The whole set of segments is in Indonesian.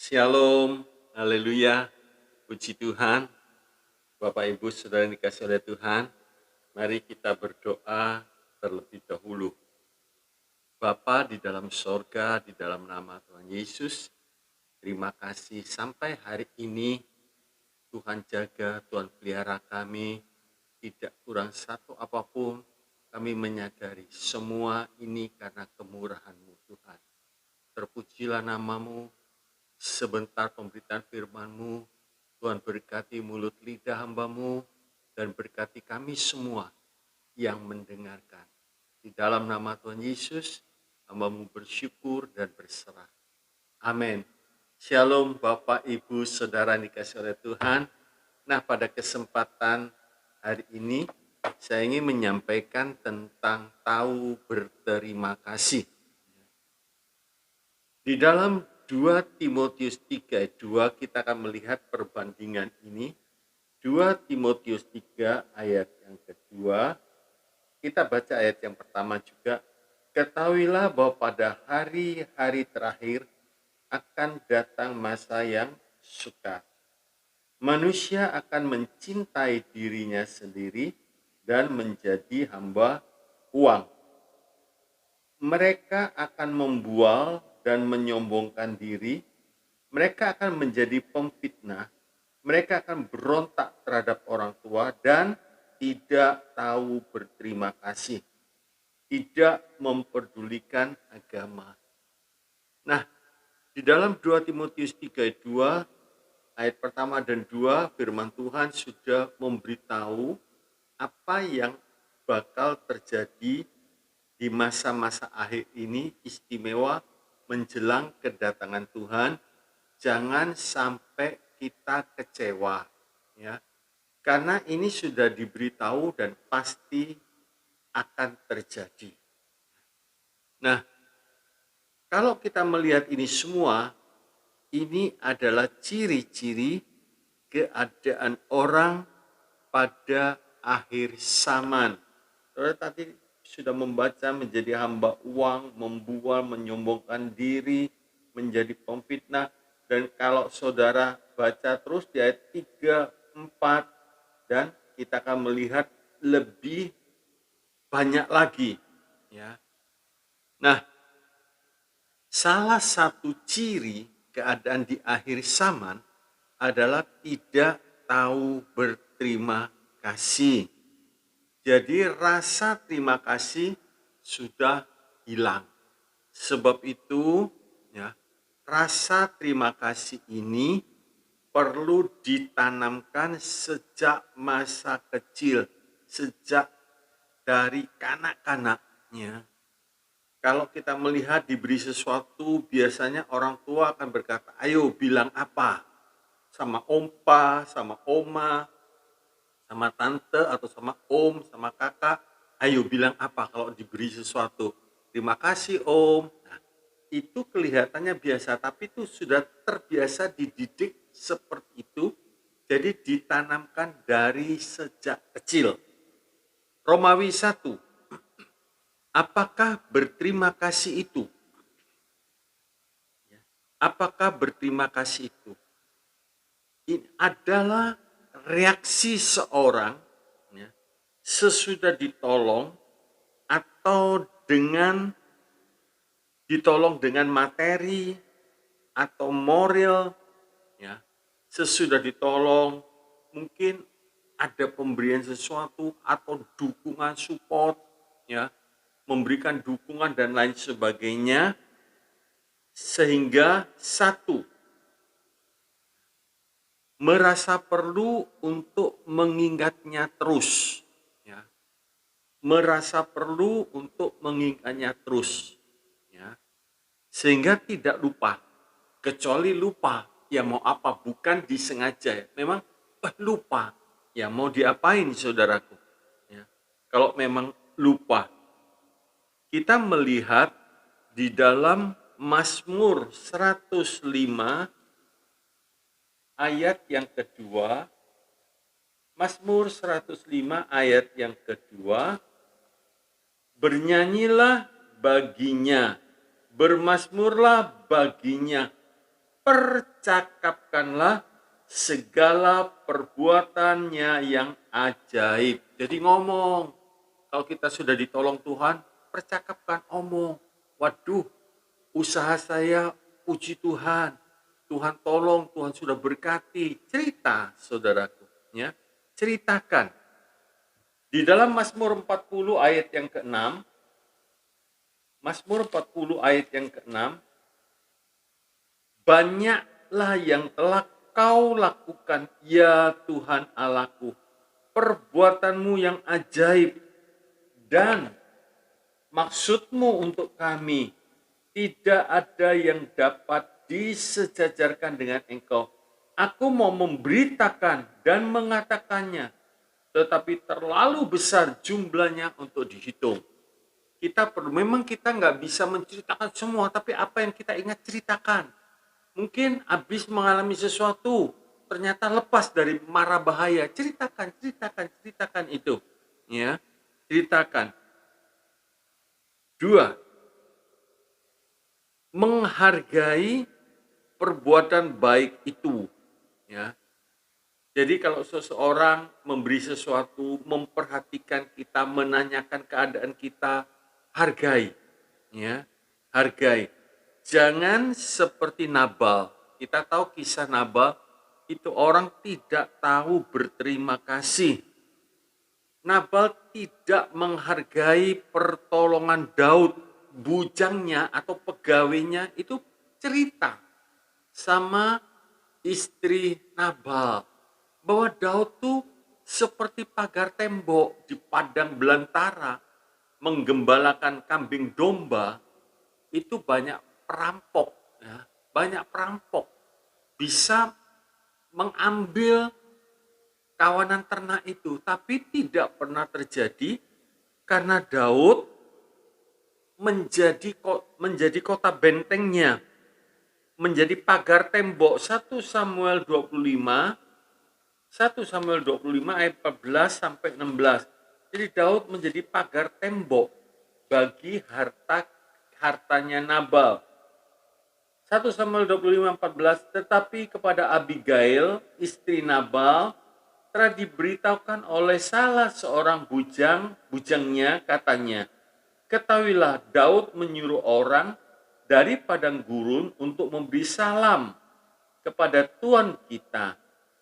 Shalom, haleluya, puji Tuhan, Bapak Ibu Saudara yang dikasihi oleh Tuhan, mari kita berdoa terlebih dahulu. Bapa di dalam sorga, di dalam nama Tuhan Yesus, terima kasih sampai hari ini Tuhan jaga, Tuhan pelihara kami, tidak kurang satu apapun. Kami menyadari semua ini karena kemurahan-Mu Tuhan. Terpujilah nama-Mu, sebentar pemberitaan firman-Mu, Tuhan berkati mulut lidah hamba-Mu, dan berkati kami semua yang mendengarkan. Di dalam nama Tuhan Yesus, hamba-Mu bersyukur dan berserah. Amin. Shalom Bapak, Ibu, Saudara yang dikasihi oleh Tuhan. Nah, pada kesempatan hari ini, saya ingin menyampaikan tentang tahu berterima kasih. Di dalam 2 Timotius 3 ayat 2 kita akan melihat perbandingan ini. 2 Timotius 3 ayat yang kedua, kita baca ayat yang pertama juga. Ketahuilah bahwa pada hari-hari terakhir akan datang masa yang sukar. Manusia akan mencintai dirinya sendiri dan menjadi hamba uang. Mereka akan membual dan menyombongkan diri, mereka akan menjadi pemfitnah, mereka akan berontak terhadap orang tua dan tidak tahu berterima kasih, tidak memperdulikan agama. Nah, di dalam 2 Timotius 3 ayat 2, ayat pertama dan 2, firman Tuhan sudah memberitahu apa yang bakal terjadi di masa-masa akhir ini, istimewa menjelang kedatangan Tuhan. Jangan sampai kita kecewa, ya, karena ini sudah diberitahu dan pasti akan terjadi. Nah, kalau kita melihat ini semua, ini adalah ciri-ciri keadaan orang pada akhir zaman. Saudara tadi sudah membaca menjadi hamba uang, membual, menyombongkan diri, menjadi pemfitnah. Dan kalau saudara baca terus di ayat 3, 4, dan kita akan melihat lebih banyak lagi. Ya. Nah, salah satu ciri keadaan di akhir zaman adalah tidak tahu berterima kasih. Jadi rasa terima kasih sudah hilang. Sebab itu, ya, rasa terima kasih ini perlu ditanamkan sejak masa kecil, sejak dari kanak-kanaknya. Kalau kita melihat diberi sesuatu, biasanya orang tua akan berkata, ayo bilang apa? Sama ompa, sama oma, sama tante atau sama om, sama kakak, ayo bilang apa kalau diberi sesuatu? Terima kasih om. Nah, itu kelihatannya biasa, tapi itu sudah terbiasa dididik seperti itu, jadi ditanamkan dari sejak kecil. Romawi 1, apakah berterima kasih itu? Apakah berterima kasih itu? Ini adalah reaksi seorang, ya, sesudah ditolong atau ditolong dengan materi atau moral, ya, sesudah ditolong mungkin ada pemberian sesuatu atau dukungan support, ya, memberikan dukungan dan lain sebagainya, sehingga satu, merasa perlu untuk mengingatnya terus, ya. Merasa perlu untuk mengingatnya terus, ya. Sehingga tidak lupa, kecuali lupa, ya mau apa, bukan disengaja, memang lupa, ya mau diapain saudaraku, ya. Kalau memang lupa, kita melihat di dalam Mazmur 105 ayat yang kedua, Mazmur 105 ayat yang kedua, bernyanyilah baginya, bermazmurlah baginya, percakapkanlah segala perbuatannya yang ajaib. Jadi ngomong, kalau kita sudah ditolong Tuhan, percakapkan, omong. Waduh, usaha saya, puji Tuhan. Tuhan tolong, Tuhan sudah berkati. Cerita, saudaraku. Ya, ceritakan. Di dalam Mazmur 40 ayat yang ke-6, Mazmur 40 ayat yang ke-6, banyaklah yang telah kau lakukan, ya Tuhan Allahku, perbuatanmu yang ajaib dan maksudmu untuk kami, tidak ada yang dapat disejajarkan dengan Engkau. Aku mau memberitakan dan mengatakannya, tetapi terlalu besar jumlahnya untuk dihitung. Memang kita nggak bisa menceritakan semua, tapi apa yang kita ingat ceritakan. Mungkin habis mengalami sesuatu, ternyata lepas dari mara bahaya. Ceritakan itu. Ya, ceritakan. 2. Menghargai perbuatan baik itu. Ya. Jadi kalau seseorang memberi sesuatu, memperhatikan kita, menanyakan keadaan kita, hargai. Ya, hargai. Jangan seperti Nabal. Kita tahu kisah Nabal, itu orang tidak tahu berterima kasih. Nabal tidak menghargai pertolongan Daud, bujangnya atau pegawainya itu cerita sama istri Nabal bahwa Daud tuh seperti pagar tembok di padang belantara menggembalakan kambing domba, itu banyak perampok, ya, banyak perampok bisa mengambil kawanan ternak itu, tapi tidak pernah terjadi karena Daud menjadi kota bentengnya, menjadi pagar tembok. 1 Samuel 25 ayat 14 sampai 16. Jadi Daud menjadi pagar tembok bagi hartanya Nabal. 1 Samuel 25:14, tetapi kepada Abigail, istri Nabal, telah diberitahukan oleh salah seorang bujangnya, katanya, ketahuilah Daud menyuruh orang dari padang gurun untuk memberi salam kepada Tuhan kita,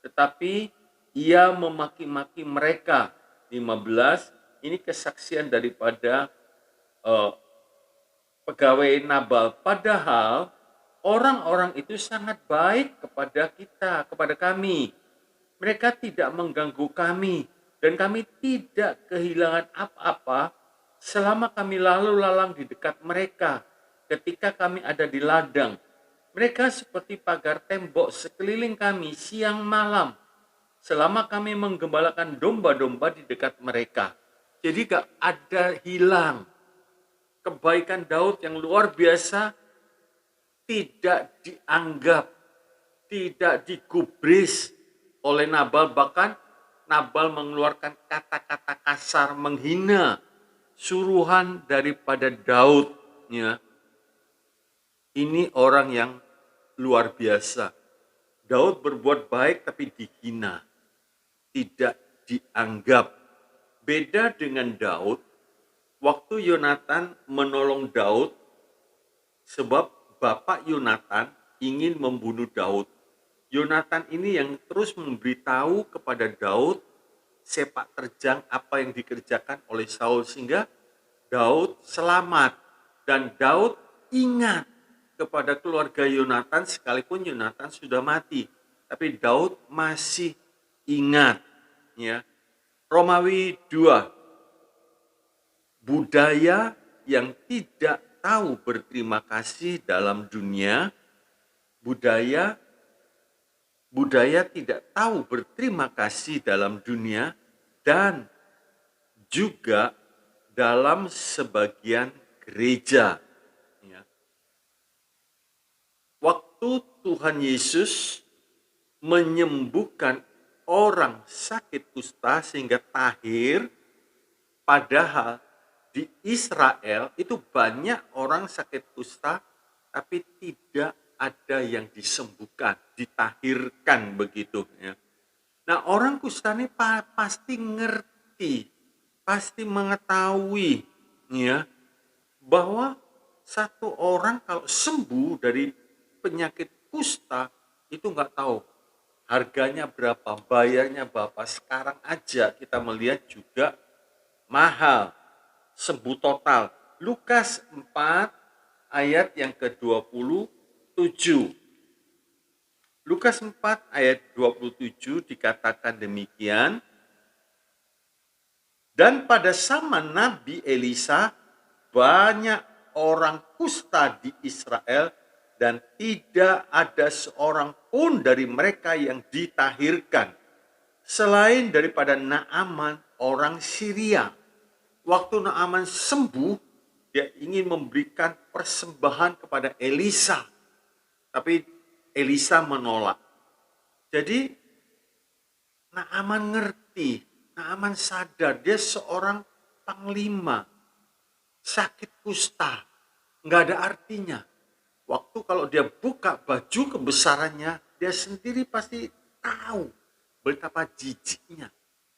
tetapi ia memaki-maki mereka. 15, ini kesaksian daripada pegawai Nabal. Padahal orang-orang itu sangat baik kepada kita, kepada kami. Mereka tidak mengganggu kami dan kami tidak kehilangan apa-apa selama kami lalu lalang di dekat mereka ketika kami ada di ladang. Mereka seperti pagar tembok sekeliling kami siang malam selama kami menggembalakan domba-domba di dekat mereka. Jadi gak ada hilang. Kebaikan Daud yang luar biasa tidak dianggap, tidak digubris oleh Nabal. Bahkan Nabal mengeluarkan kata-kata kasar menghina suruhan daripada Daud. Ya. Ini orang yang luar biasa. Daud berbuat baik tapi dihina, tidak dianggap. Beda dengan Daud, waktu Yonatan menolong Daud, sebab bapak Yonatan ingin membunuh Daud. Yonatan ini yang terus memberitahu kepada Daud sepak terjang apa yang dikerjakan oleh Saul, sehingga Daud selamat. Dan Daud ingat kepada keluarga Yonatan sekalipun Yonatan sudah mati, tapi Daud masih ingat. Ya. Romawi 2, budaya yang tidak tahu berterima kasih dalam dunia, budaya tidak tahu berterima kasih dalam dunia dan juga dalam sebagian gereja. Ya. Waktu Tuhan Yesus menyembuhkan orang sakit kusta sehingga tahir, padahal di Israel itu banyak orang sakit kusta tapi tidak ada yang disembuhkan, ditahirkan begitu ya. Nah, orang kusta ini pasti ngerti, pasti mengetahui ya bahwa satu orang kalau sembuh dari penyakit kusta itu nggak tahu harganya berapa, bayarnya berapa. Sekarang aja kita melihat juga mahal, sembuh total. Lukas 4 ayat yang ke-27. Lukas 4 ayat 27 dikatakan demikian. Dan pada zaman Nabi Elisa, banyak orang kusta di Israel dan tidak ada seorang pun dari mereka yang ditahirkan. Selain daripada Naaman orang Syria. Waktu Naaman sembuh, dia ingin memberikan persembahan kepada Elisa. Tapi Elisa menolak. Jadi Naaman ngerti, Naaman sadar dia seorang panglima, sakit kusta, nggak ada artinya. Waktu kalau dia buka baju kebesarannya, dia sendiri pasti tahu betapa jijiknya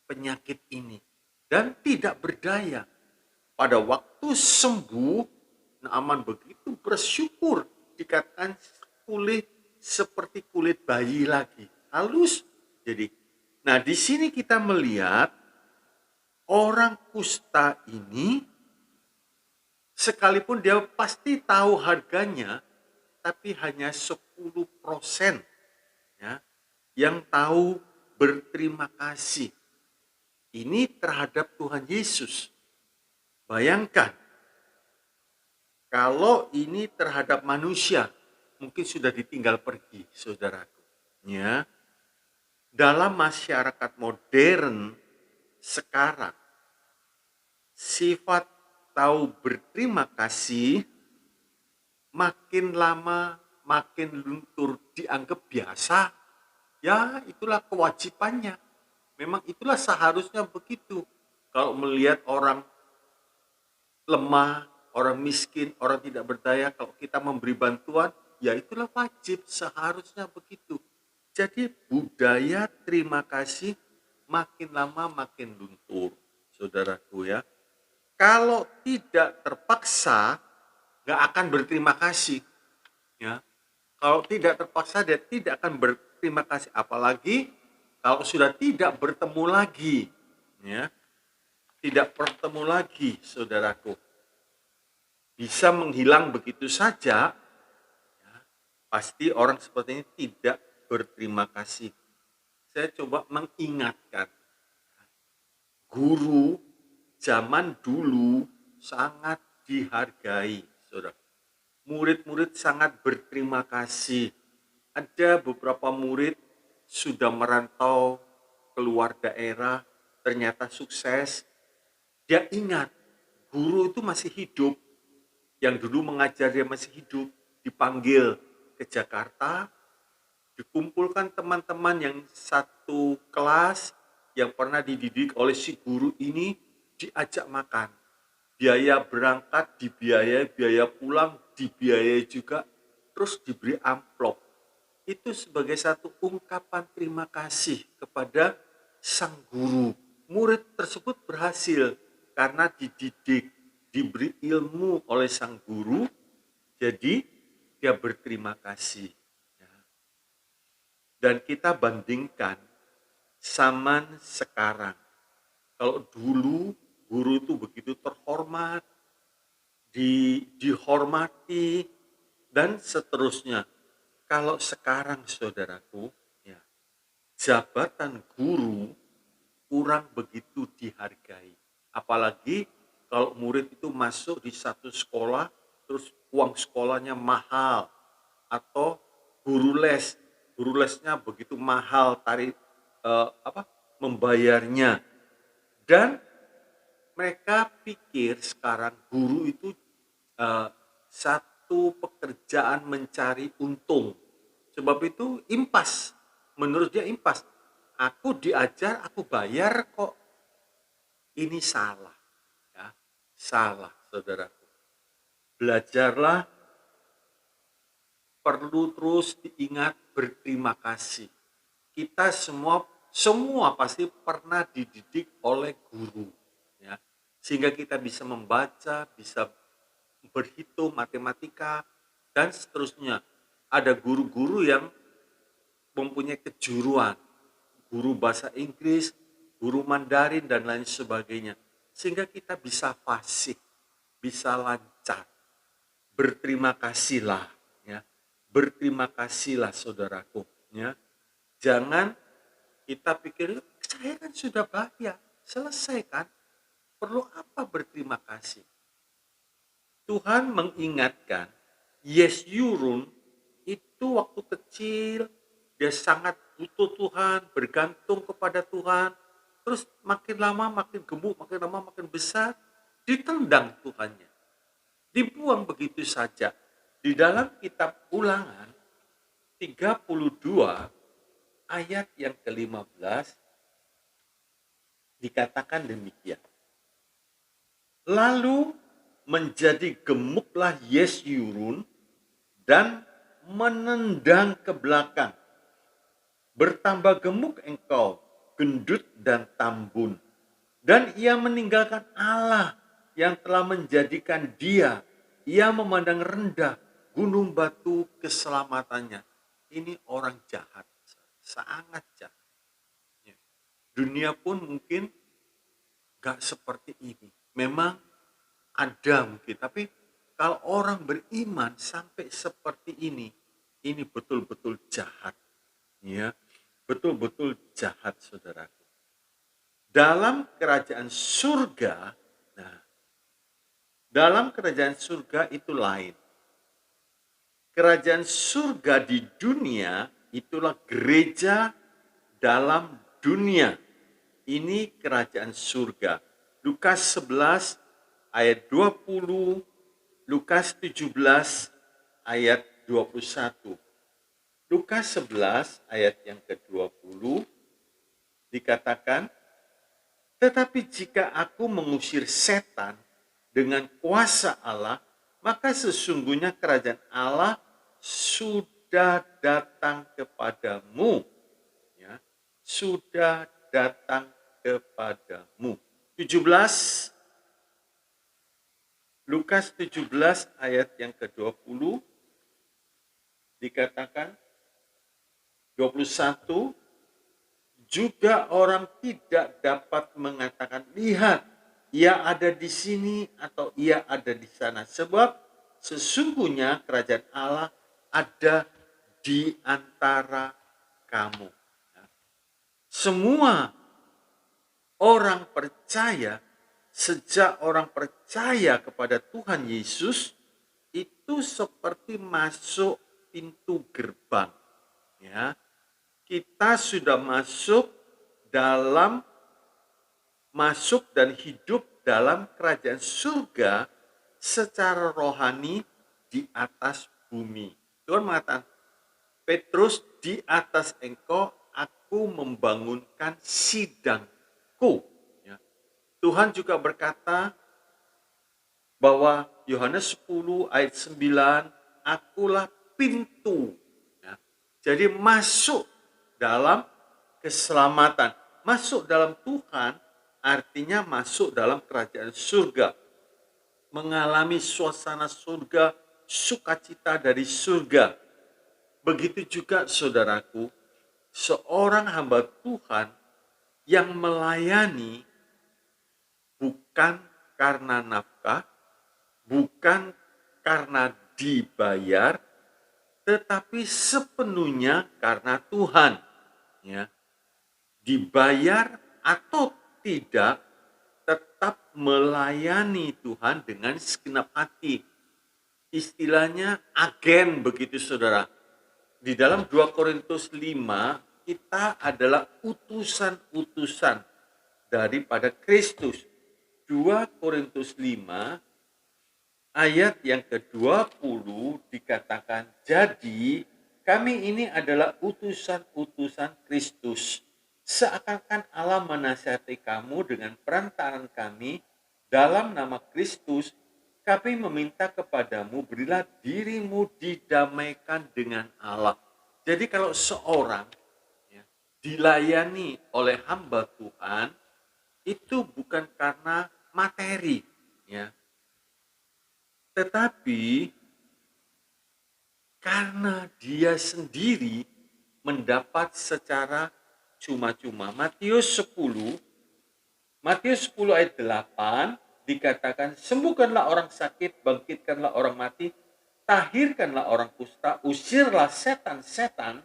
penyakit ini dan tidak berdaya. Pada waktu sembuh, Naaman begitu bersyukur, dikatakan kulit seperti kulit bayi lagi, halus. Jadi, nah di sini kita melihat orang kusta ini sekalipun dia pasti tahu harganya, tapi hanya 10% ya, yang tahu berterima kasih. Ini terhadap Tuhan Yesus. Bayangkan, kalau ini terhadap manusia, mungkin sudah ditinggal pergi, saudaraku. Ya, dalam masyarakat modern sekarang, sifat tahu berterima kasih makin lama makin luntur, dianggap biasa. Ya, itulah kewajibannya. Memang itulah seharusnya begitu. Kalau melihat orang lemah, orang miskin, orang tidak berdaya, kalau kita memberi bantuan, ya itulah wajib, seharusnya begitu. Jadi budaya terima kasih makin lama makin luntur, saudaraku ya. Kalau tidak terpaksa, nggak akan berterima kasih. Ya, kalau tidak terpaksa dia tidak akan berterima kasih, apalagi kalau sudah tidak bertemu lagi, ya, tidak bertemu lagi, saudaraku, bisa menghilang begitu saja, ya, pasti orang seperti ini tidak berterima kasih. Saya coba mengingatkan, guru zaman dulu sangat dihargai, saudara. Murid-murid sangat berterima kasih. Ada beberapa murid sudah merantau keluar daerah, ternyata sukses. Dia ingat, guru itu masih hidup. Yang dulu mengajar dia masih hidup, dipanggil ke Jakarta, dikumpulkan teman-teman yang satu kelas, yang pernah dididik oleh si guru ini, diajak makan. Biaya berangkat dibiayai, biaya pulang dibiayai juga, terus diberi amplop. Itu sebagai satu ungkapan terima kasih kepada sang guru. Murid tersebut berhasil karena dididik, diberi ilmu oleh sang guru, jadi dia berterima kasih. Dan kita bandingkan zaman sekarang. Kalau dulu guru itu begitu terhormat, dihormati, dan seterusnya. Kalau sekarang, saudaraku, ya, jabatan guru kurang begitu dihargai. Apalagi kalau murid itu masuk di satu sekolah, terus uang sekolahnya mahal, atau guru lesnya begitu mahal membayarnya, dan mereka pikir sekarang guru itu satu pekerjaan mencari untung. Sebab itu impas, menurut dia impas. Aku diajar, aku bayar kok. Ini salah, ya, salah, saudaraku. Belajarlah perlu terus diingat berterima kasih. Kita semua pasti pernah dididik oleh guru, ya. Sehingga kita bisa membaca, bisa berhitung matematika dan seterusnya. Ada guru-guru yang mempunyai kejuruan, guru bahasa Inggris, guru Mandarin dan lain sebagainya. Sehingga kita bisa fasih, bisa lancar. Berterima kasihlah, ya. Berterima kasihlah saudaraku, ya. Jangan kita pikir saya kan sudah bayar, selesai kan? Perlu apa berterima kasih? Tuhan mengingatkan, Yes Yurun itu waktu kecil dia sangat butuh Tuhan, bergantung kepada Tuhan. Terus makin lama makin gemuk, makin lama makin besar, ditendang Tuhannya. Dibuang begitu saja. Di dalam kitab Ulangan 32 ayat yang ke-15 dikatakan demikian. Lalu menjadi gemuklah Yesyurun dan menendang ke belakang. Bertambah gemuk engkau, gendut dan tambun. Dan ia meninggalkan Allah yang telah menjadikan dia. Ia memandang rendah gunung batu keselamatannya. Ini orang jahat, sangat jahat. Dunia pun mungkin gak seperti ini. Memang ada mungkin, tapi kalau orang beriman sampai seperti ini betul-betul jahat, ya, betul-betul jahat, saudaraku. Dalam kerajaan surga, dalam kerajaan surga itu lain. Kerajaan surga di dunia itulah gereja dalam dunia. Ini kerajaan surga. Lukas 11 ayat 20, Lukas 17 ayat 21. Lukas 11 ayat yang ke-20 dikatakan, tetapi jika aku mengusir setan dengan kuasa Allah, maka sesungguhnya kerajaan Allah sudah datang kepadamu. Ya, sudah datang kepadamu. 17, Lukas 17 ayat yang ke-20 dikatakan, 21, juga orang tidak dapat mengatakan, lihat, ia ada di sini atau ia ada di sana. Sebab sesungguhnya kerajaan Allah ada di antara kamu. Semua orang percaya, sejak orang percaya kepada Tuhan Yesus, itu seperti masuk pintu gerbang. Ya, kita sudah masuk dan hidup dalam kerajaan surga secara rohani di atas bumi. Tuhan mengatakan, Petrus, di atas engkau aku membangunkan sidangku. Ya. Tuhan juga berkata bahwa Yohanes 10 ayat 9, akulah pintu. Ya. Jadi masuk dalam keselamatan. Masuk dalam Tuhan artinya masuk dalam kerajaan surga. Mengalami suasana surga, sukacita dari surga. Begitu juga saudaraku, seorang hamba Tuhan yang melayani bukan karena nafkah, bukan karena dibayar, tetapi sepenuhnya karena Tuhan. Ya. Dibayar atau tidak, tetap melayani Tuhan dengan segenap hati. Istilahnya agen begitu saudara. Di dalam 2 Korintus 5, kita adalah utusan-utusan daripada Kristus. 2 Korintus 5 ayat yang ke-20 dikatakan, jadi kami ini adalah utusan-utusan Kristus. Seakan-akan Allah menasihati kamu dengan perantaraan kami dalam nama Kristus, kami meminta kepadamu, berilah dirimu didamaikan dengan Allah. Jadi kalau seorang ya, dilayani oleh hamba Tuhan, itu bukan karena materi, ya, tetapi karena dia sendiri mendapat secara cuma-cuma. Matius 10 ayat 8 dikatakan, sembuhkanlah orang sakit, bangkitkanlah orang mati, tahirkanlah orang kusta, usirlah setan-setan,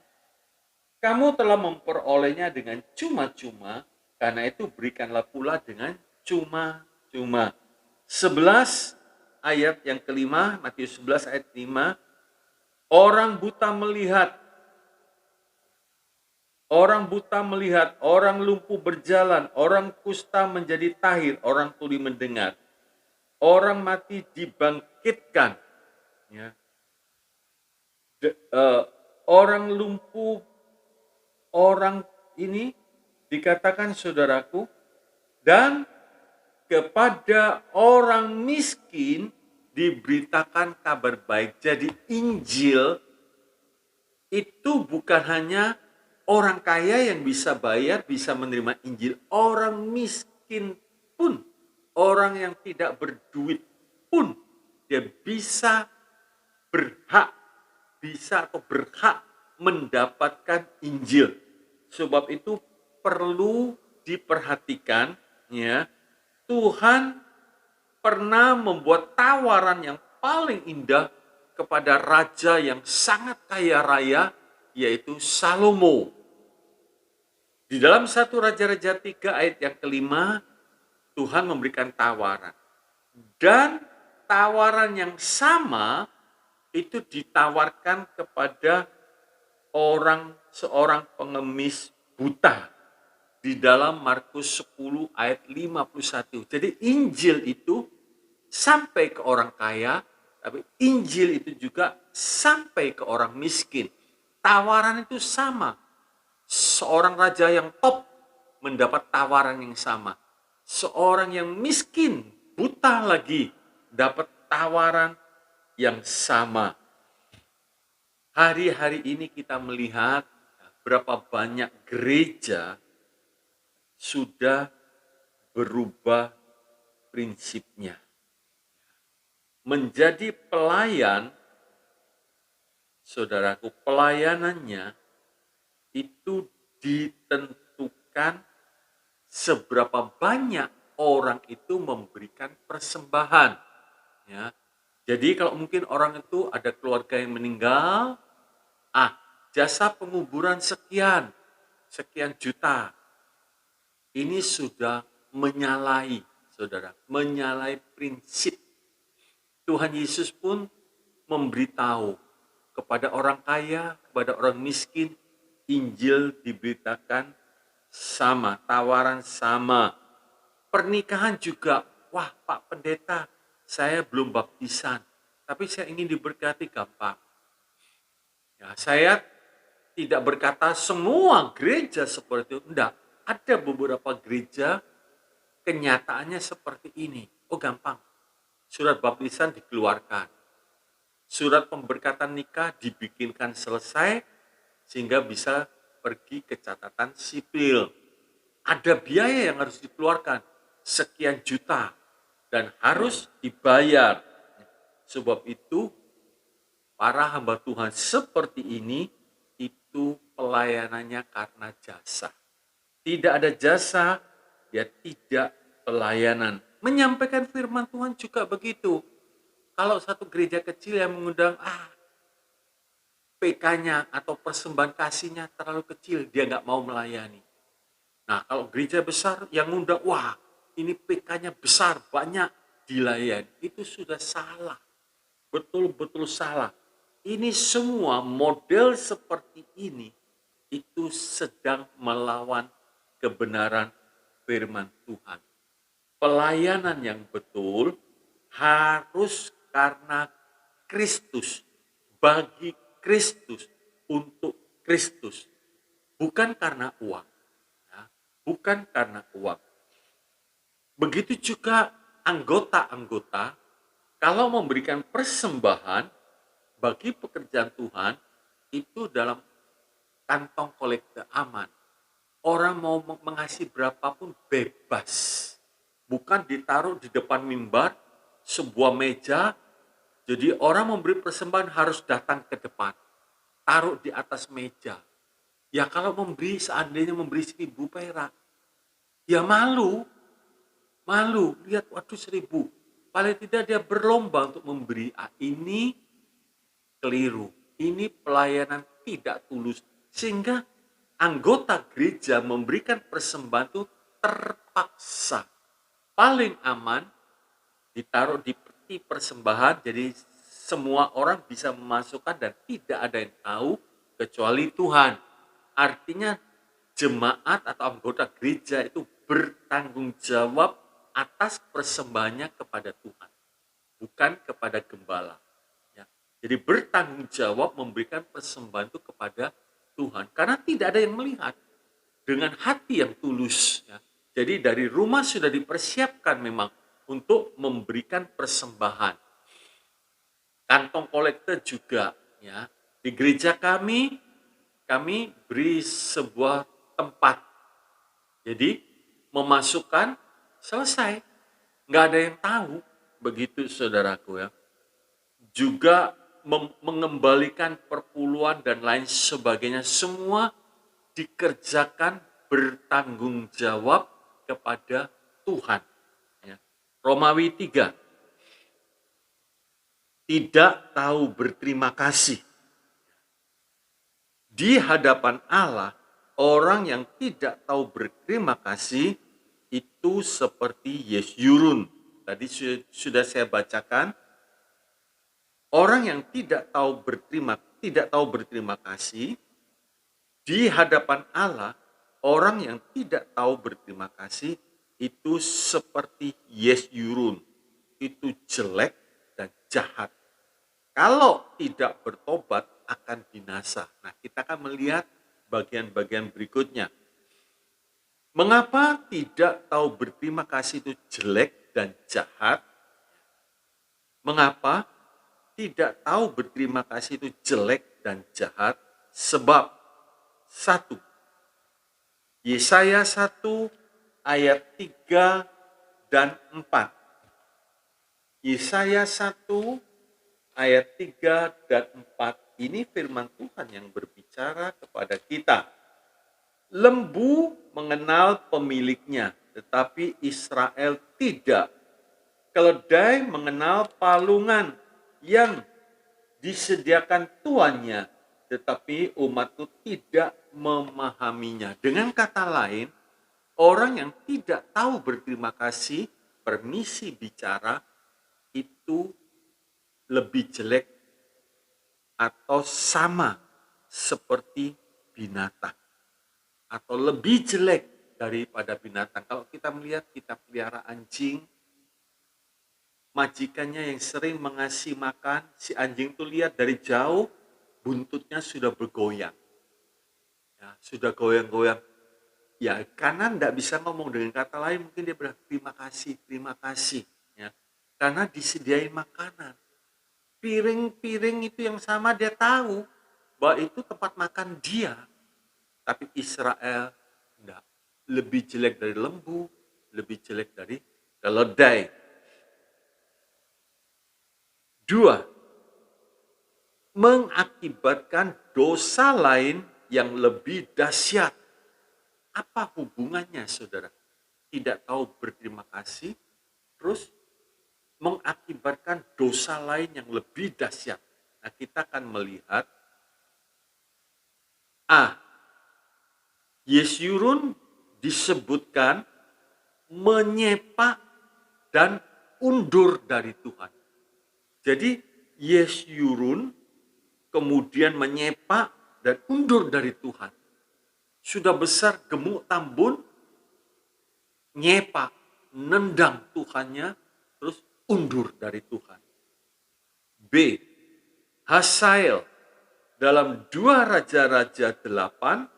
kamu telah memperolehnya dengan cuma-cuma, karena itu berikanlah pula dengan cuma-cuma. 11 ayat yang kelima, Matius 11 ayat 5, orang buta melihat, orang lumpuh berjalan, orang kusta menjadi tahir, orang tuli mendengar, orang mati dibangkitkan, ya. Orang lumpuh, orang ini dikatakan saudaraku, dan kepada orang miskin diberitakan kabar baik. Jadi Injil itu bukan hanya orang kaya yang bisa bayar, bisa menerima Injil. Orang miskin pun, orang yang tidak berduit pun, dia bisa berhak mendapatkan Injil. Sebab itu perlu diperhatikan, ya. Tuhan pernah membuat tawaran yang paling indah kepada raja yang sangat kaya raya, yaitu Salomo. Di dalam 1 Raja-Raja 3 ayat yang kelima, Tuhan memberikan tawaran. Dan tawaran yang sama itu ditawarkan kepada seorang pengemis buta di dalam Markus 10 ayat 51. Jadi Injil itu sampai ke orang kaya, tapi Injil itu juga sampai ke orang miskin. Tawaran itu sama. Seorang raja yang top mendapat tawaran yang sama. Seorang yang miskin, buta lagi, dapat tawaran yang sama. Hari-hari ini kita melihat berapa banyak gereja sudah berubah prinsipnya. Menjadi pelayan, saudaraku, pelayanannya itu ditentukan seberapa banyak orang itu memberikan persembahan. Ya. Jadi kalau mungkin orang itu ada keluarga yang meninggal, jasa penguburan sekian juta. Ini sudah menyalahi, saudara, menyalahi prinsip. Tuhan Yesus pun memberitahu kepada orang kaya, kepada orang miskin, Injil diberitakan sama, tawaran sama. Pernikahan juga, wah Pak Pendeta, saya belum baptisan, tapi saya ingin diberkati gampang. Ya, saya tidak berkata semua gereja seperti itu, enggak. Ada beberapa gereja kenyataannya seperti ini. Oh gampang, surat baptisan dikeluarkan. Surat pemberkatan nikah dibikinkan selesai sehingga bisa pergi ke catatan sipil. Ada biaya yang harus dikeluarkan, sekian juta, dan harus dibayar. Sebab itu, para hamba Tuhan seperti ini, itu pelayanannya karena jasa. Tidak ada jasa, ya tidak pelayanan. Menyampaikan firman Tuhan juga begitu. Kalau satu gereja kecil yang mengundang, PK-nya atau persembahan kasihnya terlalu kecil, dia nggak mau melayani. Nah, kalau gereja besar yang ngundang, wah ini PK-nya besar, banyak, dilayani. Itu sudah salah. Betul-betul salah. Ini semua model seperti ini, itu sedang melawan kebenaran firman Tuhan. Pelayanan yang betul harus karena Kristus, bagi Kristus, untuk Kristus, bukan karena uang. Ya, bukan karena uang. Begitu juga anggota-anggota Kalau memberikan persembahan bagi pekerjaan Tuhan, itu dalam kantong kolekte aman. Orang mau mengasih berapapun bebas. Bukan ditaruh di depan mimbar, sebuah meja, jadi orang memberi persembahan harus datang ke depan. Taruh di atas meja. Ya kalau seandainya memberi 1.000 perak, ya malu. Lihat waduh 1.000. Paling tidak dia berlomba untuk memberi. Ini keliru. Ini pelayanan tidak tulus. Sehingga anggota gereja memberikan persembahan itu terpaksa. Paling aman ditaruh di peti persembahan, jadi semua orang bisa memasukkan dan tidak ada yang tahu kecuali Tuhan. Artinya jemaat atau anggota gereja itu bertanggung jawab atas persembahannya kepada Tuhan, bukan kepada gembala. Ya. Jadi bertanggung jawab memberikan persembahan itu kepada Tuhan, karena tidak ada yang melihat dengan hati yang tulus. Ya. Jadi dari rumah sudah dipersiapkan memang untuk memberikan persembahan. Kantong kolekte juga, ya. Di gereja kami beri sebuah tempat. Jadi memasukkan selesai, nggak ada yang tahu, begitu saudaraku ya. Juga mengembalikan perpuluhan dan lain sebagainya, semua dikerjakan bertanggung jawab kepada Tuhan. Ya. Romawi 3, tidak tahu berterima kasih. Di hadapan Allah, orang yang tidak tahu berterima kasih itu seperti Yesyurun. Tadi sudah saya bacakan. Orang yang tidak tahu berterima kasih di hadapan Allah, orang yang tidak tahu berterima kasih itu seperti Yesyurun. Itu jelek dan jahat. Kalau tidak bertobat akan binasa. Nah, kita akan melihat bagian-bagian berikutnya. Mengapa tidak tahu berterima kasih itu jelek dan jahat? Mengapa tidak tahu berterima kasih itu jelek dan jahat? Sebab 1. Yesaya 1 ayat 3 dan 4. Yesaya 1 ayat 3 dan 4 ini firman Tuhan yang berbicara kepada kita. Lembu mengenal pemiliknya, tetapi Israel tidak. Keledai mengenal palungan yang disediakan tuannya, tetapi umatku tidak memahaminya. Dengan kata lain, orang yang tidak tahu berterima kasih, permisi bicara, itu lebih jelek atau sama seperti binatang, atau lebih jelek daripada binatang. Kalau kita melihat, kita pelihara anjing, majikannya yang sering mengasih makan, si anjing itu lihat dari jauh, buntutnya sudah bergoyang, ya, sudah goyang-goyang. Ya, karena tidak bisa ngomong, dengan kata lain mungkin dia bilang terima kasih, ya, karena disediain makanan. Piring-piring itu yang sama dia tahu bahwa itu tempat makan dia. Tapi Israel enggak. Lebih jelek dari lembu, lebih jelek dari keledai. 2. Mengakibatkan dosa lain yang lebih dahsyat. Apa hubungannya, saudara? Tidak tahu berterima kasih, terus mengakibatkan dosa lain yang lebih dahsyat. Nah, kita akan melihat Yesyurun disebutkan menyepak dan undur dari Tuhan. Jadi Yesyurun kemudian menyepak dan undur dari Tuhan. Sudah besar gemuk tambun, nyepak, nendang Tuhannya, terus undur dari Tuhan. B. Hasael dalam 2 Raja-Raja 8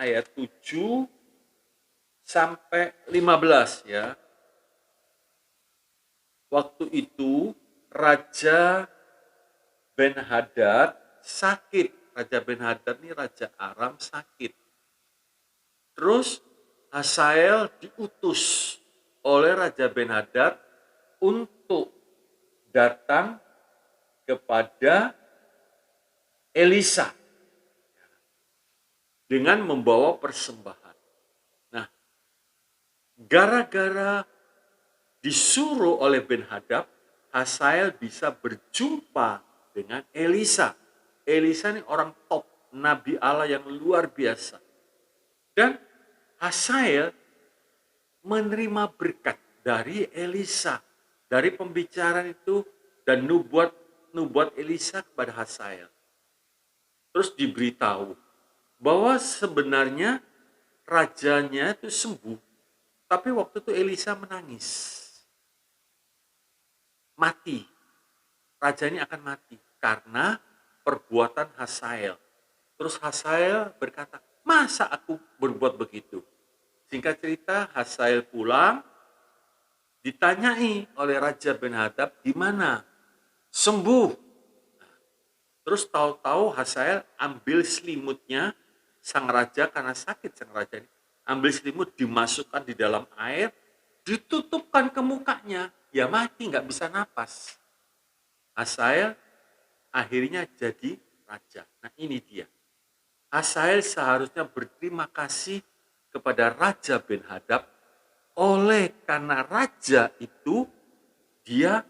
ayat 7 sampai 15 ya. waktu itu Raja Ben-Hadad sakit. Raja Ben-Hadad ini Raja Aram sakit. Terus Hazael diutus oleh Raja Ben-Hadad untuk datang kepada Elisa dengan membawa persembahan. Nah, gara-gara disuruh oleh Ben-Hadad, Hazael bisa berjumpa dengan Elisa. Elisa ini orang top, Nabi Allah yang luar biasa. Dan Hazael menerima berkat dari Elisa, dari pembicaraan itu dan nubuat Elisa kepada Hazael. Terus diberitahu bahwa sebenarnya rajanya itu sembuh, tapi waktu itu Elisa menangis. Mati. Raja ini akan mati karena perbuatan Hazael. Terus Hazael berkata, masa aku berbuat begitu? Singkat cerita, Hazael pulang, ditanyai oleh Raja Ben-Hadad, di mana? Sembuh. Terus tahu-tahu Hazael ambil selimutnya sang raja, karena sakit sang raja ini. Ambil selimut, dimasukkan di dalam air, ditutupkan ke mukanya. Ya mati, nggak bisa napas. Hazael akhirnya jadi raja. Nah ini dia. Hazael seharusnya berterima kasih kepada Raja Ben-Hadad, oleh karena raja itu dia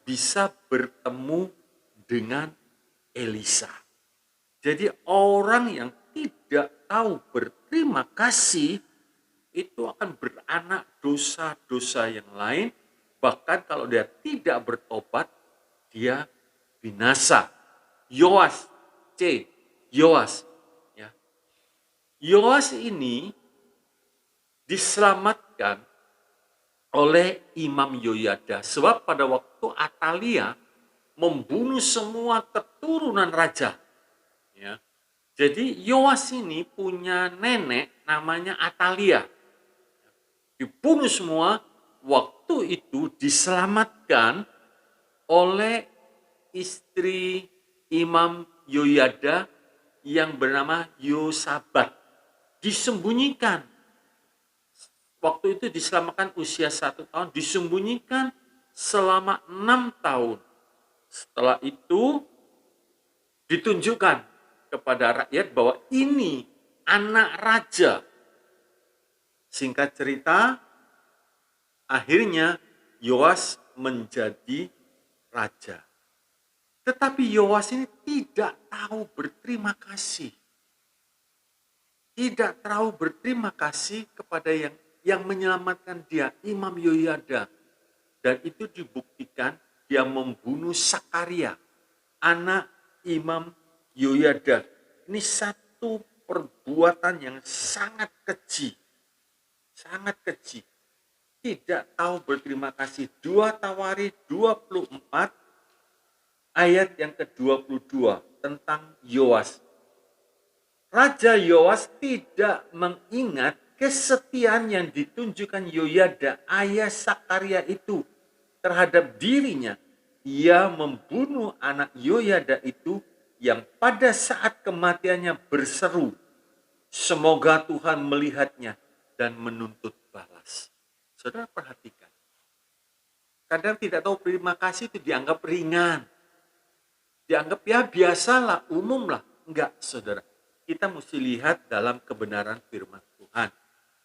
bisa bertemu dengan Elisa. Jadi orang yang tidak tahu berterima kasih itu akan beranak dosa-dosa yang lain. Bahkan kalau dia tidak bertobat, dia binasa. Yoas, Yoas. Ya. Yoas ini diselamatkan oleh Imam Yoyada. Sebab pada waktu Atalia membunuh semua keturunan raja. Ya. Jadi Yoas ini punya nenek namanya Atalia. Dibunuh semua, waktu itu diselamatkan oleh istri Imam Yoyada yang bernama Yosabat. Disembunyikan. Waktu itu diselamatkan usia 1 tahun, disembunyikan selama 6 tahun. Setelah itu ditunjukkan kepada rakyat bahwa ini anak raja. Singkat cerita, akhirnya Yoas menjadi raja. Tetapi Yoas ini tidak tahu berterima kasih. Tidak tahu berterima kasih kepada yang menyelamatkan dia, Imam Yoyada. Dan itu dibuktikan dia membunuh Sakaria, anak Imam Yoyada. Ini satu perbuatan yang sangat keji. Sangat keji. Tidak tahu berterima kasih. 2 Tawarikh 24 ayat yang ke-22 tentang Yoas. Raja Yoas tidak mengingat kesetiaan yang ditunjukkan Yoyada, ayah Sakaria itu terhadap dirinya. Ia membunuh anak Yoyada itu yang pada saat kematiannya berseru, semoga Tuhan melihatnya dan menuntut balas. Saudara perhatikan. Kadang tidak tahu terima kasih itu dianggap ringan. Dianggap ya biasalah, umumlah. Enggak, saudara. Kita mesti lihat dalam kebenaran firman Tuhan.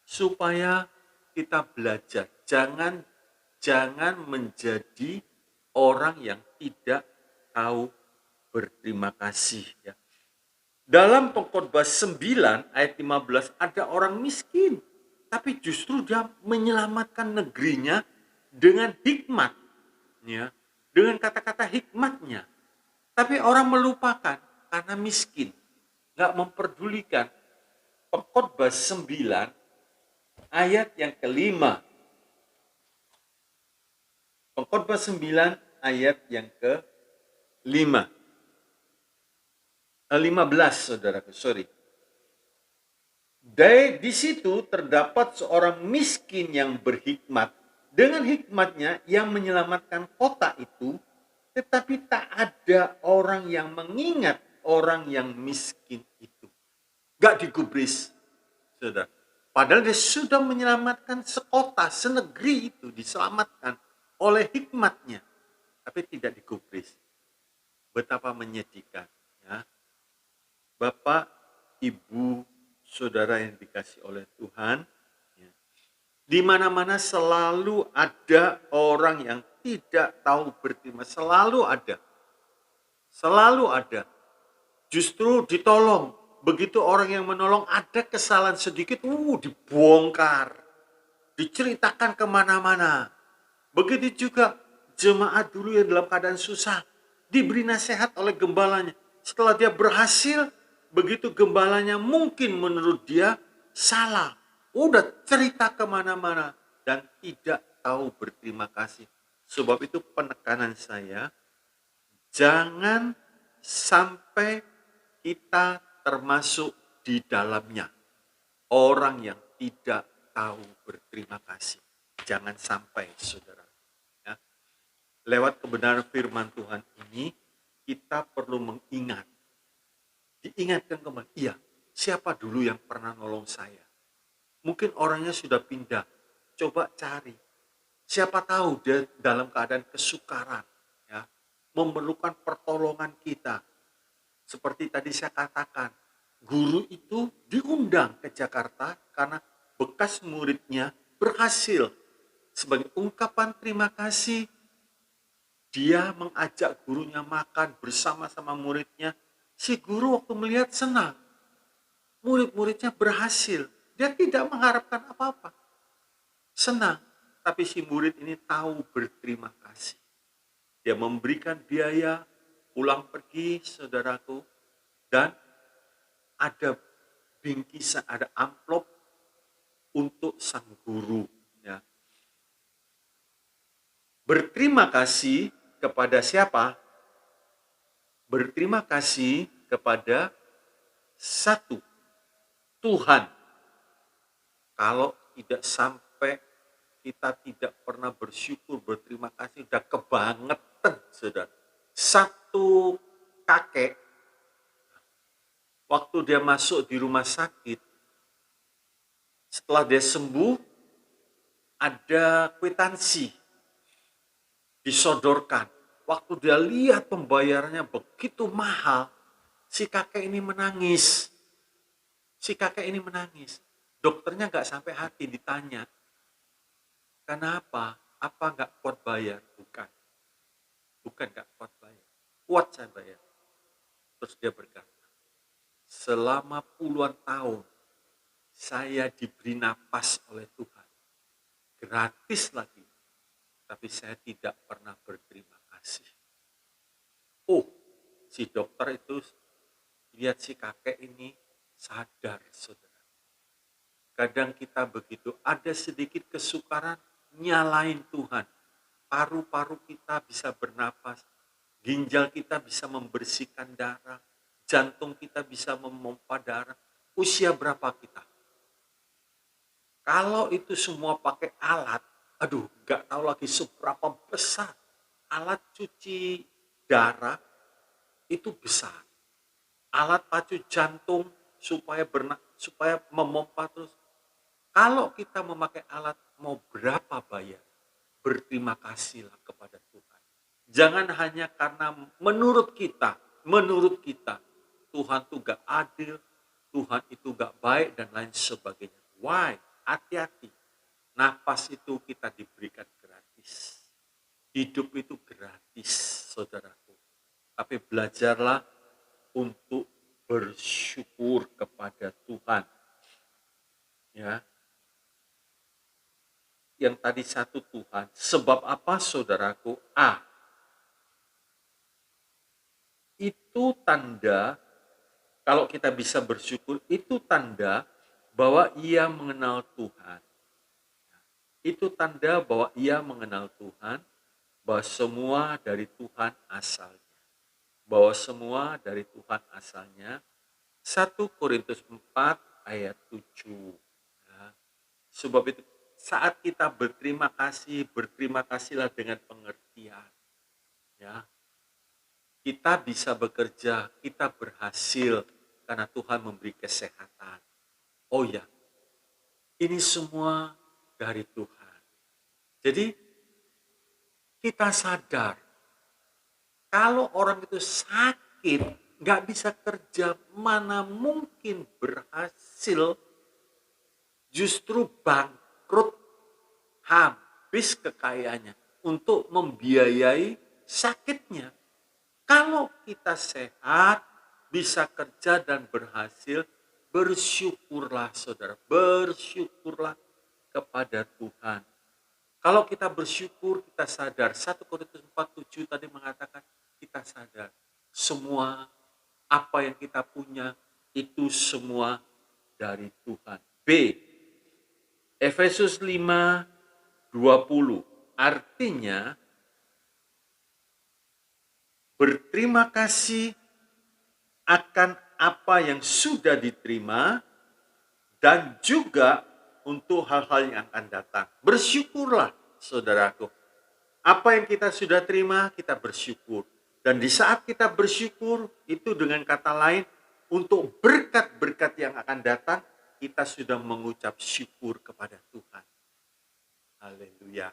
Supaya kita belajar. Jangan menjadi orang yang tidak tahu berterima kasih. Ya. Dalam Pengkhotbah 9 ayat 15 ada orang miskin. Tapi justru dia menyelamatkan negerinya dengan hikmat. Ya, dengan kata-kata hikmatnya. Tapi orang melupakan karena miskin. Nggak memperdulikan. Pengkhotbah 9 ayat yang ke-5. Pengkhotbah 9 ayat yang ke-5. 15 saudaraku, sorry. Di situ terdapat seorang miskin yang berhikmat dengan hikmatnya yang menyelamatkan kota itu, tetapi tak ada orang yang mengingat orang yang miskin itu. Gak digubris, saudara. Padahal dia sudah menyelamatkan sekota, senegeri itu diselamatkan oleh hikmatnya. Tapi tidak digubris. Betapa menyedihkan. Ya. Bapak, Ibu, Saudara yang dikasih oleh Tuhan, ya. Di mana-mana selalu ada orang yang tidak tahu berterima. Selalu ada. Selalu ada. Justru ditolong. Begitu orang yang menolong ada kesalahan sedikit, dibongkar. Diceritakan kemana-mana. Begitu juga jemaat dulu yang dalam keadaan susah. Diberi nasihat oleh gembalanya. Setelah dia berhasil, begitu gembalanya mungkin menurut dia salah. Udah cerita kemana-mana dan tidak tahu berterima kasih. Sebab itu penekanan saya, jangan sampai kita termasuk di dalamnya. Orang yang tidak tahu berterima kasih. Jangan sampai, saudara. Ya. Lewat kebenaran firman Tuhan ini, kita perlu mengingat. Diingatkan kembali, iya, siapa dulu yang pernah nolong saya? Mungkin orangnya sudah pindah. Coba cari. Siapa tahu dia dalam keadaan kesukaran, ya, memerlukan pertolongan kita. Seperti tadi saya katakan, guru itu diundang ke Jakarta karena bekas muridnya berhasil. Sebagai ungkapan terima kasih, dia mengajak gurunya makan bersama-sama muridnya. Si guru waktu melihat senang. Murid-muridnya berhasil. Dia tidak mengharapkan apa-apa. Senang. Tapi si murid ini tahu berterima kasih. Dia memberikan biaya pulang pergi, saudaraku. Dan ada bingkisan, ada amplop untuk sang guru. Ya. Berterima kasih kepada siapa? Berterima kasih kepada satu, Tuhan. Kalau tidak sampai kita tidak pernah bersyukur, berterima kasih, udah kebangetan, saudara. Satu kakek, waktu dia masuk di rumah sakit, setelah dia sembuh, ada kwitansi disodorkan. Waktu dia lihat pembayarannya begitu mahal, si kakek ini menangis. Si kakek ini menangis. Dokternya nggak sampai hati ditanya, kenapa? Apa nggak kuat bayar? Bukan. Bukan nggak kuat bayar. Kuat saya bayar. Terus dia berkata, selama puluhan tahun saya diberi napas oleh Tuhan. Gratis lagi. Tapi saya tidak pernah berterima kasih. Oh, si dokter itu lihat si kakek ini sadar, saudara. Kadang kita begitu, ada sedikit kesukaran, nyalain Tuhan. Paru-paru kita bisa bernapas, ginjal kita bisa membersihkan darah, jantung kita bisa memompa darah. Usia berapa kita? Kalau itu semua pakai alat, aduh, gak tahu lagi seberapa besar. Alat cuci darah itu besar. Alat pacu jantung supaya memompa terus. Kalau kita memakai alat, mau berapa bayar? Berterima kasihlah kepada Tuhan. Jangan hanya karena menurut kita, Tuhan itu gak adil, Tuhan itu gak baik, dan lain sebagainya. Why? Hati-hati. Napas itu kita diberikan gratis. Hidup itu gratis, saudaraku. Tapi belajarlah untuk bersyukur kepada Tuhan. Ya. Yang tadi satu Tuhan. Sebab apa, saudaraku? Itu tanda, kalau kita bisa bersyukur, itu tanda bahwa ia mengenal Tuhan. Itu tanda bahwa ia mengenal Tuhan, bahwa semua dari Tuhan asalnya. Bahwa semua dari Tuhan asalnya. 1 Korintus 4 ayat 7. Ya. Sebab itu saat kita berterima kasihlah dengan pengertian. Ya, kita bisa bekerja, kita berhasil karena Tuhan memberi kesehatan. Oh ya, ini semua dari Tuhan. Jadi kita sadar kalau orang itu sakit, nggak bisa kerja, mana mungkin berhasil, justru bangkrut, habis kekayaannya untuk membiayai sakitnya. Kalau kita sehat, bisa kerja dan berhasil, bersyukurlah saudara, bersyukurlah kepada Tuhan. Kalau kita bersyukur, kita sadar. 1 Korintus 4:7 tadi mengatakan, kita sadar. Semua apa yang kita punya, itu semua dari Tuhan. B. Efesus 5:20. Artinya, berterima kasih akan apa yang sudah diterima dan juga untuk hal-hal yang akan datang. Bersyukurlah, saudaraku. Apa yang kita sudah terima, kita bersyukur. Dan di saat kita bersyukur, itu dengan kata lain, untuk berkat-berkat yang akan datang, kita sudah mengucap syukur kepada Tuhan. Haleluya.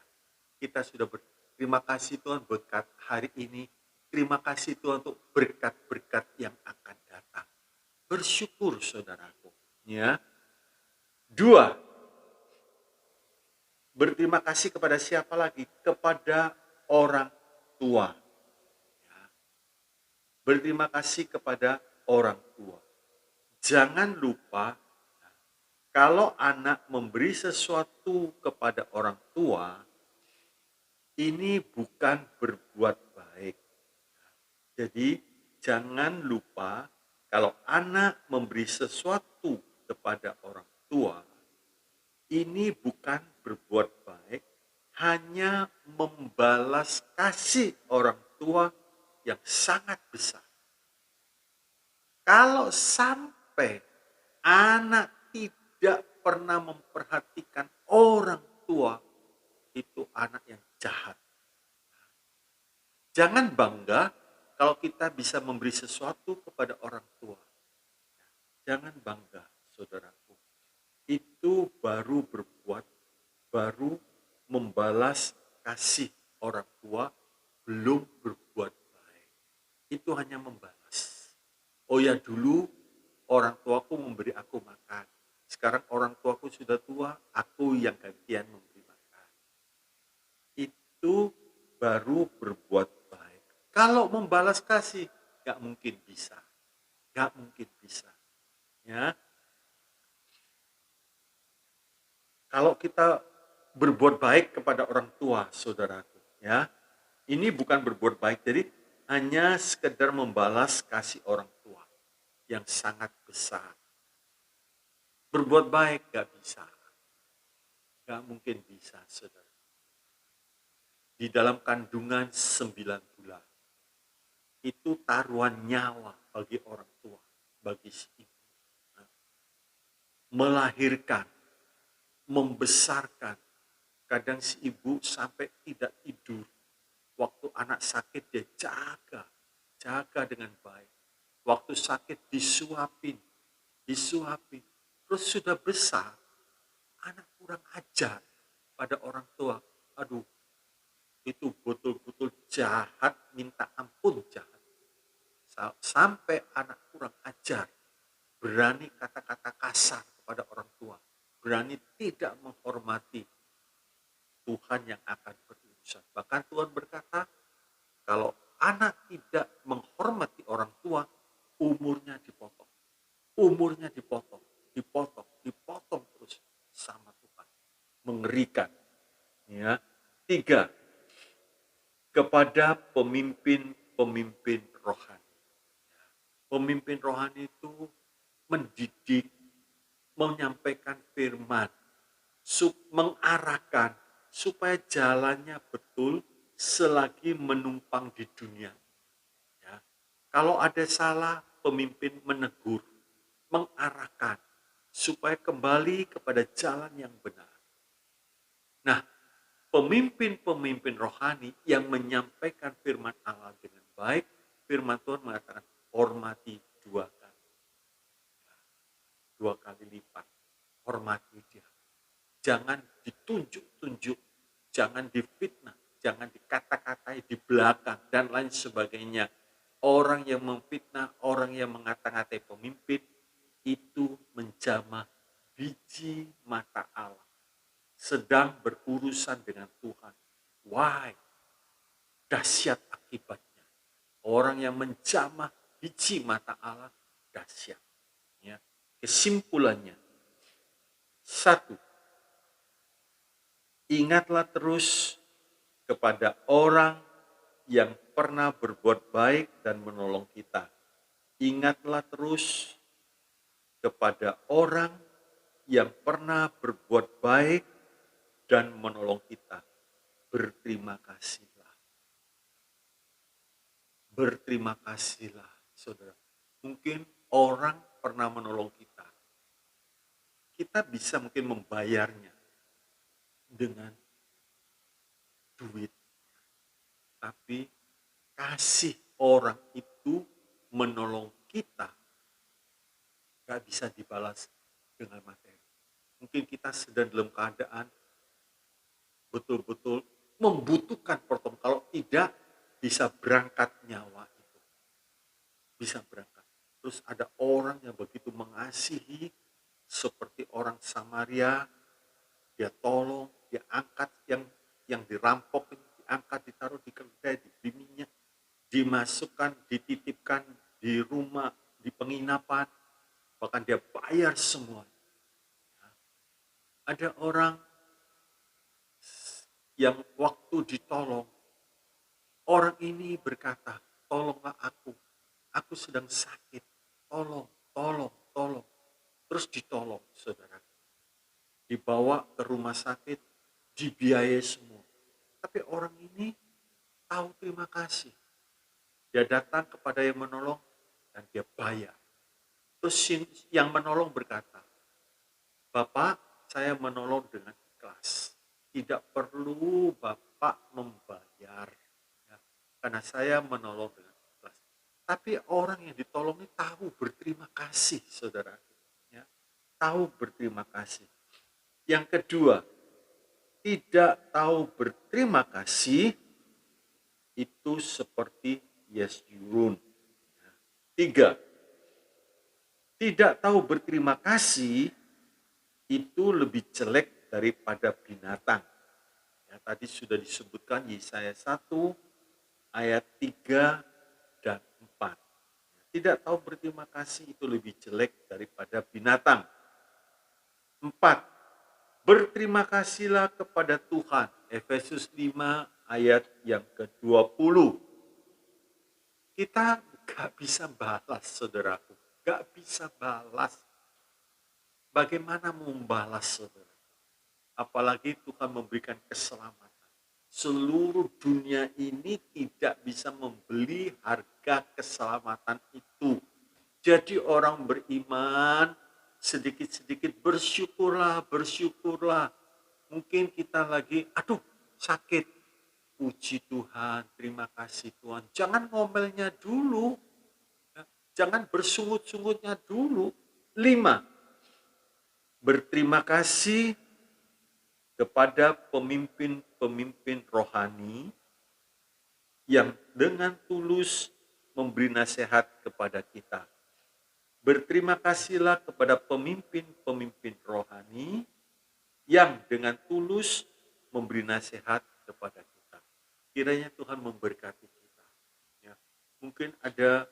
Kita sudah berterima kasih Tuhan berkat hari ini. Terima kasih Tuhan untuk berkat-berkat yang akan datang. Bersyukur saudaraku. Ya. 2. Berterima kasih kepada siapa lagi? Kepada orang tua. Ya. Berterima kasih kepada orang tua. Jangan lupa, kalau anak memberi sesuatu kepada orang tua, ini bukan berbuat baik. Jadi jangan lupa, kalau anak memberi sesuatu kepada orang tua, ini bukan berbuat baik, hanya membalas kasih orang tua yang sangat besar. Kalau sampai anak tidak pernah memperhatikan orang tua, itu anak yang jahat. Jangan bangga kalau kita bisa memberi sesuatu kepada orang tua. Jangan bangga, saudaraku. Itu baru berbuat, baru membalas kasih orang tua, belum berbuat baik. Itu hanya membalas. Oh ya, dulu orang tuaku memberi aku makan. Sekarang orang tuaku sudah tua, aku yang gantian memberi makan. Itu baru berbuat baik. Kalau membalas kasih, gak mungkin bisa. Gak mungkin bisa. Ya. Kalau kita berbuat baik kepada orang tua, saudaraku, ya, ini bukan berbuat baik, jadi hanya sekedar membalas kasih orang tua yang sangat besar. Berbuat baik gak bisa, gak mungkin bisa, saudara. Di dalam kandungan 9 bulan, itu taruhan nyawa bagi orang tua, bagi si ibu. Melahirkan, membesarkan, kadang si ibu sampai tidak tidur. Waktu anak sakit dia jaga dengan baik. Waktu sakit disuapin. Terus sudah besar, anak kurang ajar pada orang tua. Aduh, itu betul-betul jahat, minta ampun jahat. Sampai anak kurang ajar, berani kata-kata kasar kepada orang tua, berani tidak menghormati Tuhan yang akan berurusan. Bahkan Tuhan berkata, kalau anak tidak menghormati orang tua, umurnya dipotong. Umurnya dipotong terus sama Tuhan. Mengerikan. Ya. 3. Kepada pemimpin-pemimpin rohani. Pemimpin rohani itu mendidik, menyampaikan firman, mengarahkan supaya jalannya betul selagi menumpang di dunia. Ya. Kalau ada salah, pemimpin menegur, mengarahkan supaya kembali kepada jalan yang benar. pemimpin-pemimpin rohani yang menyampaikan firman Allah dengan baik, firman Tuhan mengatakan hormati dua kali lipat. Hormati dia. Jangan ditunjuk-tunjuk, jangan difitnah, jangan dikata-katai di belakang dan lain sebagainya. Orang yang memfitnah, orang yang mengata-ngatai pemimpin itu menjamah biji mata Allah, sedang berurusan dengan Tuhan. Why? Dahsyat akibatnya. Orang yang menjamah biji mata Allah, dahsyat. Ya. Kesimpulannya, satu, ingatlah terus kepada orang yang pernah berbuat baik dan menolong kita. Ingatlah terus kepada orang yang pernah berbuat baik dan menolong kita. Berterima kasihlah. Berterima kasihlah, saudara. Mungkin orang pernah menolong kita. Kita bisa mungkin membayarnya dengan duit. Tapi kasih orang itu menolong kita gak bisa dibalas dengan materi. Mungkin kita sedang dalam keadaan betul-betul membutuhkan pertolongan. Kalau tidak, bisa berangkat nyawa itu. Bisa berangkat. Terus ada orang yang begitu mengasihi, seperti orang Samaria, dia tolong, dia angkat yang dirampok, diangkat, ditaruh di kedai, di biminya, dimasukkan, dititipkan di rumah, di penginapan, bahkan dia bayar semua. Ada orang yang waktu ditolong, orang ini berkata, tolonglah aku sedang sakit, tolong. Terus ditolong, saudara. Dibawa ke rumah sakit, dibiayai semua. Tapi orang ini tahu terima kasih. Dia datang kepada yang menolong dan dia bayar. Terus yang menolong berkata, Bapak, saya menolong dengan ikhlas. Tidak perlu Bapak membayar. Ya, karena saya menolong dengan ikhlas. Tapi orang yang ditolong ini tahu berterima kasih, saudara. Ya, tahu berterima kasih. Yang kedua, tidak tahu berterima kasih itu seperti Yesyurun. Tiga, tidak tahu berterima kasih itu lebih jelek daripada binatang. Ya, tadi sudah disebutkan Yesaya 1 ayat 3 dan 4. Tidak tahu berterima kasih itu lebih jelek daripada binatang. 4. Berterima kasihlah kepada Tuhan. Efesus 5 ayat yang ke-20. Kita gak bisa balas, saudaraku. Gak bisa balas. Bagaimana membalas, saudara? Apalagi Tuhan memberikan keselamatan. Seluruh dunia ini tidak bisa membeli harga keselamatan itu. Jadi orang beriman sedikit-sedikit bersyukurlah. Mungkin kita lagi, sakit. Puji Tuhan, terima kasih Tuhan. Jangan ngomelnya dulu. Jangan bersungut-sungutnya dulu. 5. Berterima kasih kepada pemimpin-pemimpin rohani yang dengan tulus memberi nasihat kepada kita. Berterima kasihlah kepada pemimpin-pemimpin rohani yang dengan tulus memberi nasihat kepada kita. Kiranya Tuhan memberkati kita. Ya, mungkin ada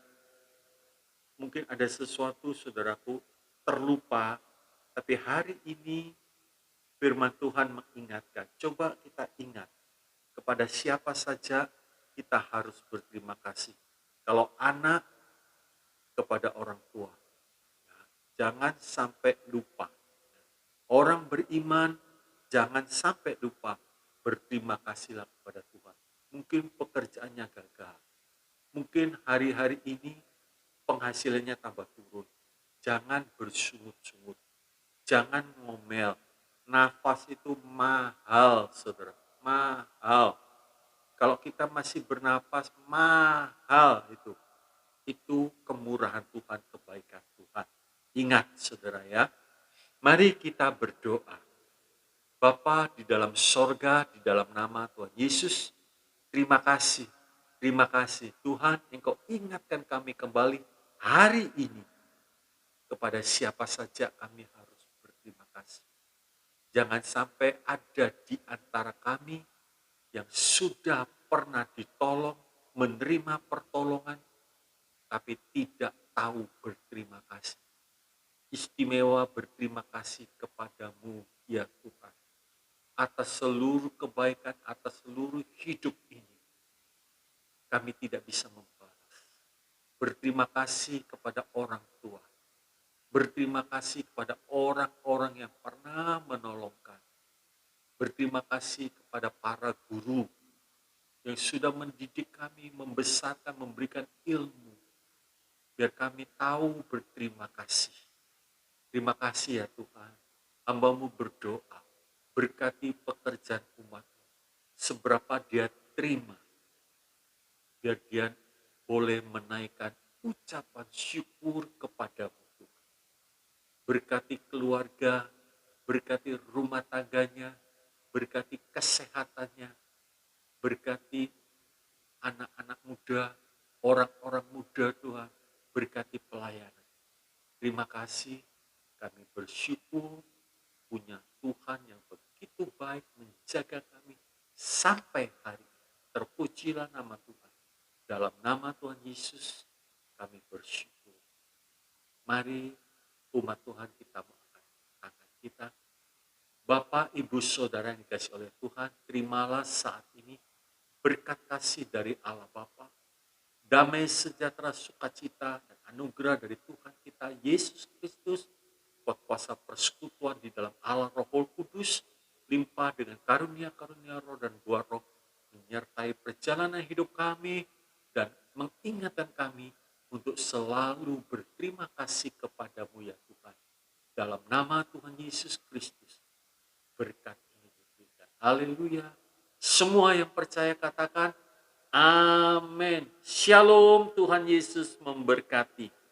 sesuatu, saudaraku, terlupa, tapi hari ini firman Tuhan mengingatkan. Coba kita ingat kepada siapa saja kita harus berterima kasih. Kalau anak, kepada orang tua. Jangan sampai lupa. Orang beriman jangan sampai lupa berterima kasihlah kepada Tuhan. Mungkin pekerjaannya gagal. Mungkin hari-hari ini penghasilannya tambah turun. Jangan bersungut-sungut. Jangan ngomel. Nafas itu mahal, saudara. mahal. Kalau kita masih bernapas, mahal itu. Itu kemurahan Tuhan, kebaikan Tuhan. Ingat saudara ya, mari kita berdoa. Bapa di dalam sorga, di dalam nama Tuhan Yesus, terima kasih. Terima kasih Tuhan, Engkau ingatkan kami kembali hari ini. Kepada siapa saja kami harus berterima kasih. Jangan sampai ada di antara kami yang sudah pernah ditolong, menerima pertolongan, tapi tidak tahu berterima kasih. Istimewa berterima kasih kepadamu, ya Tuhan, atas seluruh kebaikan, atas seluruh hidup ini. Kami tidak bisa membalas. Berterima kasih kepada orang tua. Berterima kasih kepada orang-orang yang pernah menolong kami. Berterima kasih kepada para guru yang sudah mendidik kami, membesarkan, memberikan ilmu. Biar kami tahu berterima kasih. Terima kasih ya Tuhan. Hamba-Mu berdoa, berkati pekerjaan umat-Mu. Seberapa dia terima, biar dia boleh menaikkan ucapan syukur kepada-Mu Tuhan. Berkati keluarga, berkati rumah tangganya, berkati kesehatannya, berkati anak-anak muda, orang-orang muda Tuhan, berkati pelayanan. Terima kasih, kami bersyukur punya Tuhan yang begitu baik menjaga kami sampai hari ini. Terpujilah nama Tuhan. Dalam nama Tuhan Yesus kami bersyukur. Mari umat Tuhan kita mengangkat tangan kita. Bapak, Ibu, Saudara yang dikasihi oleh Tuhan, terimalah saat ini berkat kasih dari Allah Bapa, damai sejahtera sukacita dan anugerah dari Tuhan kita Yesus Kristus, kuat kuasa persekutuan di dalam Allah Roh Kudus, limpah dengan karunia-karunia roh dan buah roh, menyertai perjalanan hidup kami dan mengingatkan kami untuk selalu berterima kasih kepadamu ya Tuhan. Dalam nama Tuhan Yesus Kristus, berkat ini diberikan. Haleluya. Semua yang percaya katakan, amin. Shalom, Tuhan Yesus memberkati.